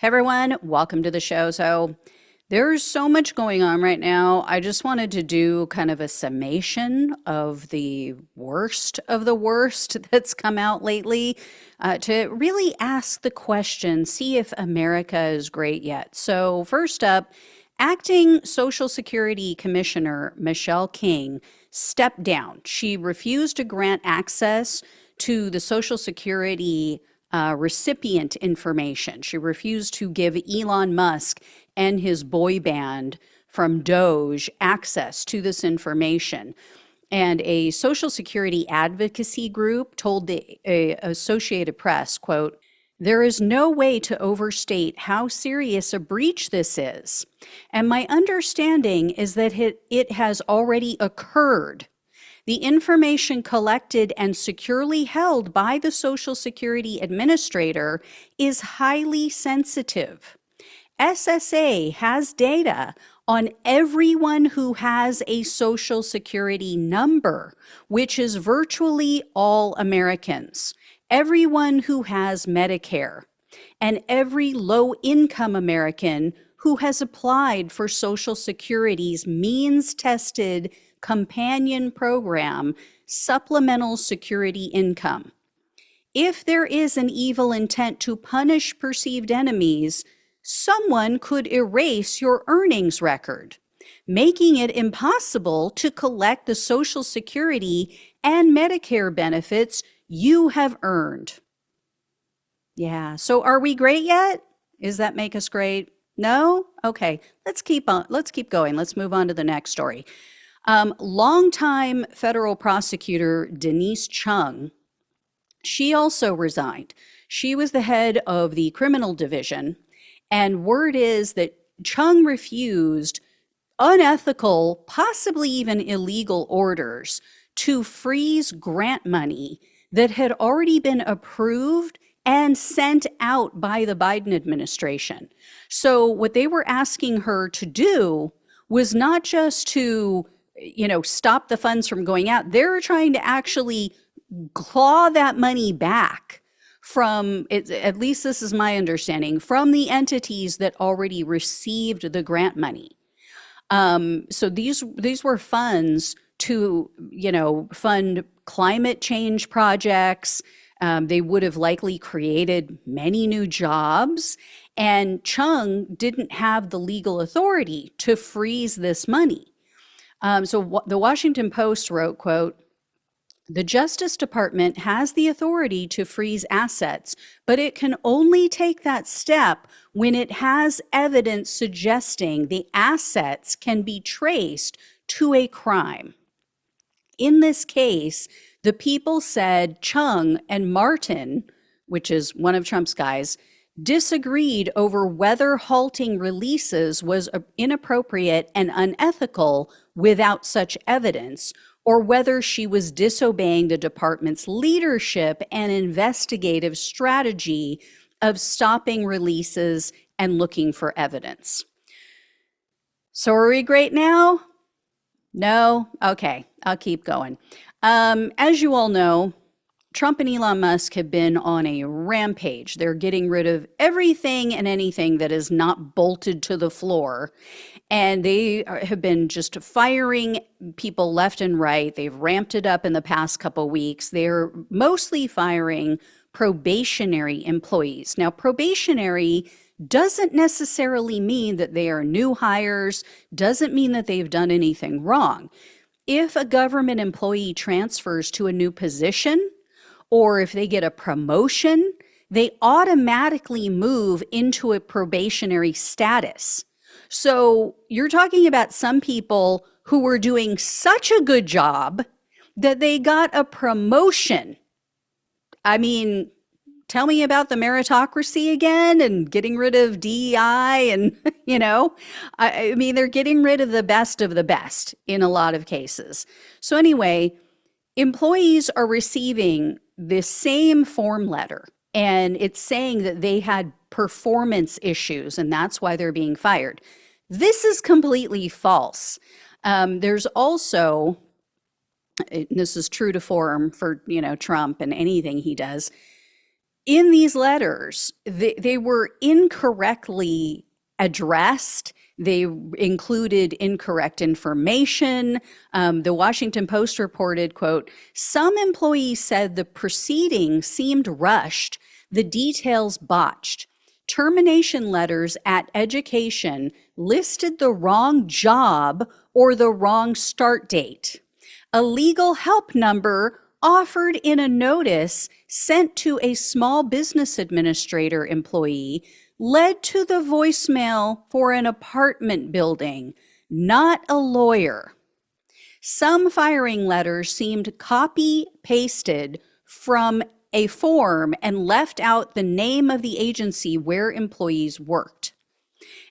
Hey everyone, welcome to the show. So, there's so much going on right now. I just wanted to do kind of a summation of the worst that's come out lately to really ask the question, see if America is great yet. So, first up, acting Social Security Commissioner Michelle King stepped down. She refused to grant access to the Social Security recipient information. She refused to give Elon Musk and his boy band from DOGE access to this information. And a Social Security advocacy group told the Associated Press, quote, "There is no way to overstate how serious a breach this is. And my understanding is that it has already occurred. The information collected and securely held by the Social Security Administrator is highly sensitive. SSA has data on everyone who has a Social Security number, which is virtually all Americans, everyone who has Medicare, and every low-income American who has applied for Social Security's means-tested companion program, Supplemental Security Income. If there is an evil intent to punish perceived enemies, someone could erase your earnings record, making it impossible to collect the Social Security and Medicare benefits you have earned." Yeah, so are we great yet? Does that make us great? No? Okay, let's keep going. Let's move on to the next story. Longtime federal prosecutor Denise Chung, she also resigned. She was the head of the criminal division, and word is that Chung refused unethical, possibly even illegal orders to freeze grant money that had already been approved and sent out by the Biden administration. So what they were asking her to do was not just to stop the funds from going out. They're trying to actually claw that money back from, at least this is my understanding, from the entities that already received the grant money. So these were funds to, fund climate change projects. They would have likely created many new jobs. And Chung didn't have the legal authority to freeze this money. The Washington Post wrote, quote, "The Justice Department has the authority to freeze assets, but it can only take that step when it has evidence suggesting the assets can be traced to a crime. In this case, the people said Chung and Martin, which is one of Trump's guys, disagreed over whether halting releases was inappropriate and unethical without such evidence, or whether she was disobeying the department's leadership and investigative strategy of stopping releases and looking for evidence." So are we great now? No? Okay, I'll keep going. As you all know, Trump and Elon Musk have been on a rampage. They're getting rid of everything and anything that is not bolted to the floor. And they have been just firing people left and right. They've ramped it up in the past couple weeks. They're mostly firing probationary employees. Now, probationary doesn't necessarily mean that they are new hires, doesn't mean that they've done anything wrong. If a government employee transfers to a new position, or if they get a promotion, they automatically move into a probationary status. So you're talking about some people who were doing such a good job that they got a promotion. I mean, tell me about the meritocracy again and getting rid of DEI and, I mean, they're getting rid of the best in a lot of cases. So anyway, employees are receiving the same form letter, and it's saying that they had performance issues, and that's why they're being fired. This is completely false. There's also, this is true to form for, Trump and anything he does, in these letters, they were incorrectly addressed. They included incorrect information. The Washington Post reported, quote, some employees said the proceeding seemed rushed, the details botched. Termination letters at education listed the wrong job or the wrong start date. A legal help number offered in a notice sent to a small business administrator employee led to the voicemail for an apartment building, not a lawyer. Some firing letters seemed copy pasted from a form and left out the name of the agency where employees worked.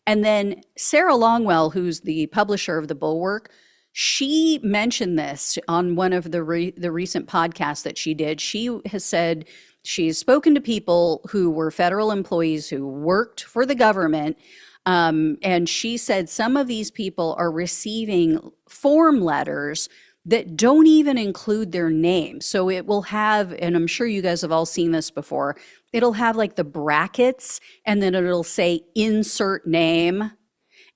And then Sarah Longwell, who's the publisher of The Bulwark, she mentioned this on one of the recent podcasts that she did. She has said she's spoken to people who were federal employees who worked for the government. And she said some of these people are receiving form letters that don't even include their name. So it will have, and I'm sure you guys have all seen this before, it'll have like the brackets and then it'll say insert name.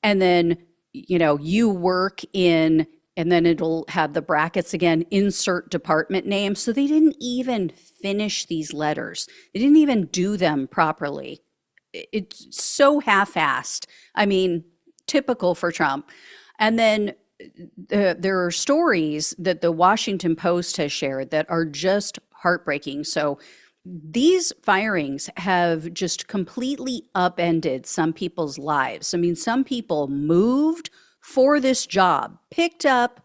And then, you work in, and then it'll have the brackets again, insert department name. So they didn't even finish these letters. They didn't even do them properly. It's so half-assed. I mean, typical for Trump. And then there are stories that the Washington Post has shared that are just heartbreaking. So these firings have just completely upended some people's lives. I mean, some people moved for this job, picked up,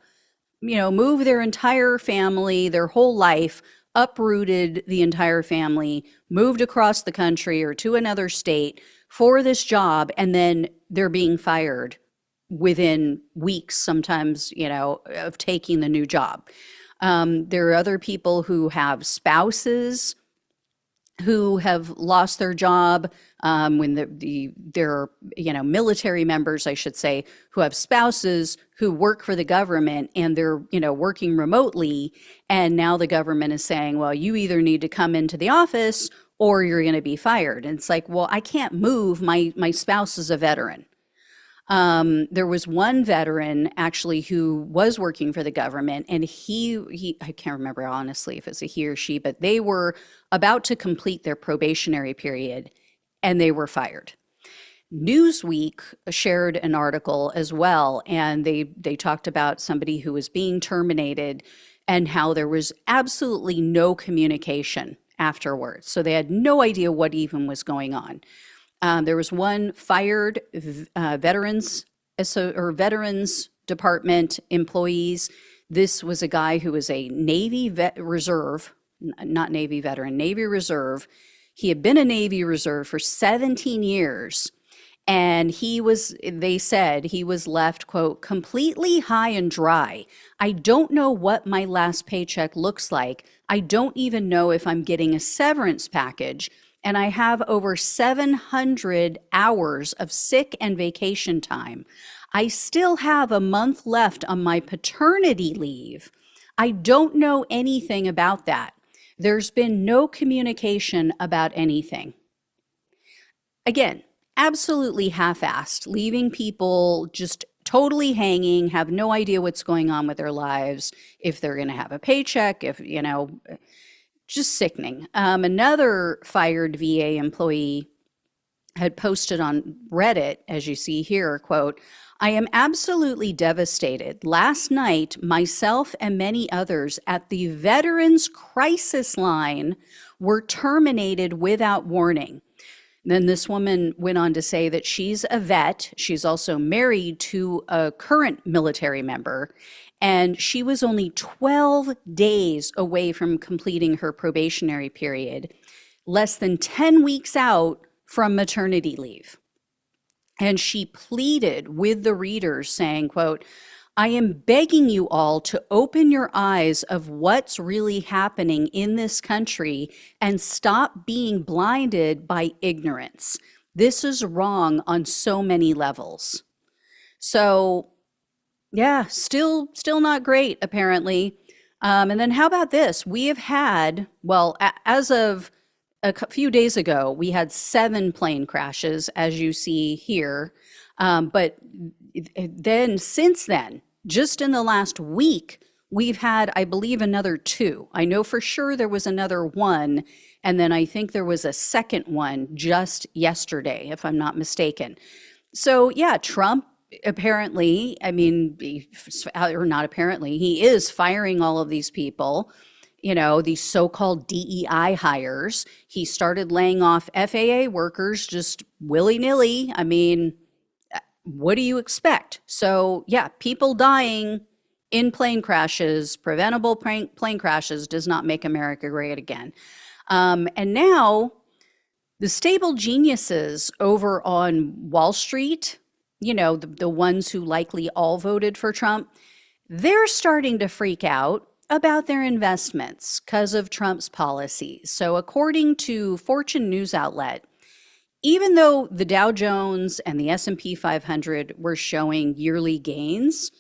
moved their entire family, their whole life, uprooted the entire family, moved across the country or to another state for this job, and then they're being fired within weeks, sometimes, of taking the new job. There are other people who have spouses who have lost their job, when they're military members, I should say, who have spouses who work for the government and they're working remotely, and now the government is saying, well, you either need to come into the office or you're going to be fired. And it's like, well, I can't move. My spouse is a veteran. There was one veteran actually who was working for the government, and he I can't remember honestly if it's a he or she, but they were about to complete their probationary period and they were fired. Newsweek shared an article as well, and they talked about somebody who was being terminated and how there was absolutely no communication afterwards. So they had no idea what even was going on. There was one fired veterans department employees. This was a guy who was a Navy reserve, not Navy veteran, Navy reserve. He had been a Navy reserve for 17 years. And they said he was left, quote, completely high and dry. I don't know what my last paycheck looks like. I don't even know if I'm getting a severance package. And I have over 700 hours of sick and vacation time. I still have a month left on my paternity leave. I don't know anything about that. There's been no communication about anything. Again, absolutely half-assed, leaving people just totally hanging, have no idea what's going on with their lives, if they're going to have a paycheck, just sickening. Another fired VA employee had posted on Reddit, as you see here, quote, I am absolutely devastated. Last night, myself and many others at the Veterans Crisis Line were terminated without warning. Then this woman went on to say that she's a vet. She's also married to a current military member, and she was only 12 days away from completing her probationary period, less than 10 weeks out from maternity leave. And she pleaded with the readers saying, quote, I am begging you all to open your eyes of what's really happening in this country and stop being blinded by ignorance. This is wrong on so many levels. So yeah, still not great, apparently. And then how about this? We have had, well, as of few days ago, we had 7 plane crashes, as you see here. But then, since then, just in the last week, we've had, I believe, another 2. I know for sure there was another 1, and then I think there was a second one just yesterday, if I'm not mistaken. So, yeah, Trump apparently, I mean, or not apparently, he is firing all of these people, these so-called DEI hires. He started laying off FAA workers just willy-nilly. I mean, what do you expect? So, yeah, people dying in plane crashes, preventable plane crashes, does not make America great again. And now the stable geniuses over on Wall Street, the ones who likely all voted for Trump, they're starting to freak out about their investments because of Trump's policies. So according to Fortune news outlet, even though the Dow Jones and the S&P 500 were showing yearly gains,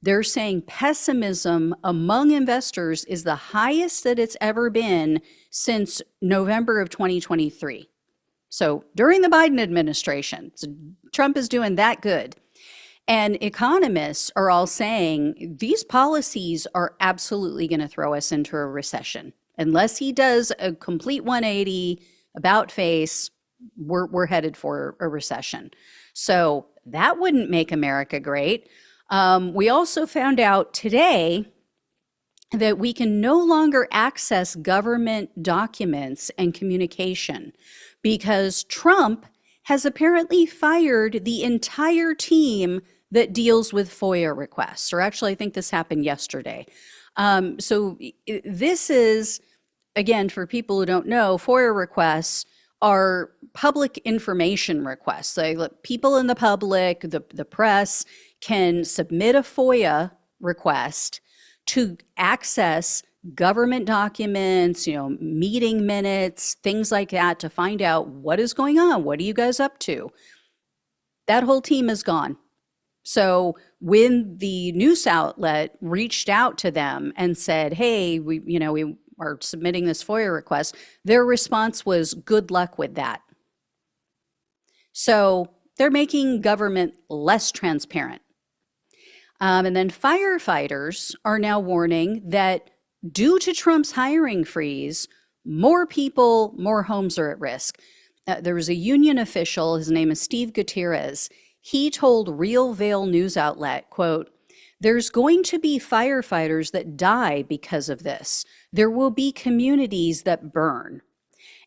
they're saying pessimism among investors is the highest that it's ever been since November of 2023. So during the Biden administration, so Trump is doing that good. And economists are all saying these policies are absolutely going to throw us into a recession. Unless he does a complete 180 about face, we're headed for a recession. So that wouldn't make America great. We also found out today that we can no longer access government documents and communication because Trump has apparently fired the entire team that deals with FOIA requests. Or actually, I think this happened yesterday. So this is, again, for people who don't know, FOIA requests are public information requests. People in the public, the press, can submit a FOIA request to access government documents, meeting minutes, things like that, to find out what is going on. What are you guys up to? That whole team is gone. So when the news outlet reached out to them and said, hey, we are submitting this FOIA request, their response was, good luck with that. So they're making government less transparent. And then firefighters are now warning that due to Trump's hiring freeze, more people, more homes are at risk. There was a union official, his name is Steve Gutierrez. He told Real Veil news outlet, quote, there's going to be firefighters that die because of this. There will be communities that burn.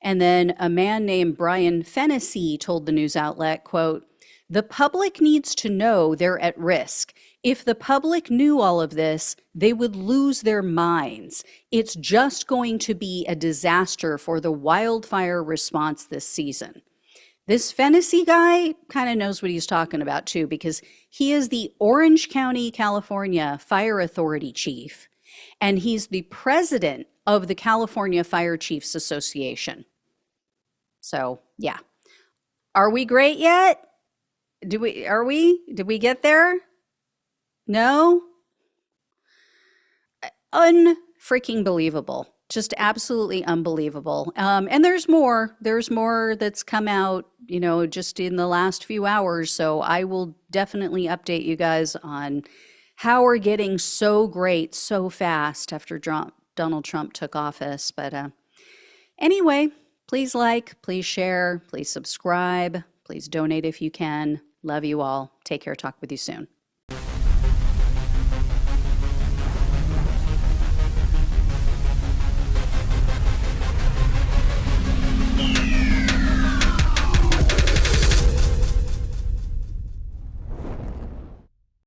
And then a man named Brian Fennessy told the news outlet, quote, the public needs to know they're at risk. If the public knew all of this, they would lose their minds. It's just going to be a disaster for the wildfire response this season. This Fennessy guy kind of knows what he's talking about too, because he is the Orange County, California Fire Authority chief, and he's the president of the California Fire Chiefs Association. So, yeah. Are we great yet? Did we get there? No? Unfreaking believable. Just absolutely unbelievable. And there's more. There's more that's come out, just in the last few hours. So I will definitely update you guys on how we're getting so great so fast after Donald Trump took office. But anyway, please like, please share, please subscribe, please donate if you can. Love you all. Take care. Talk with you soon.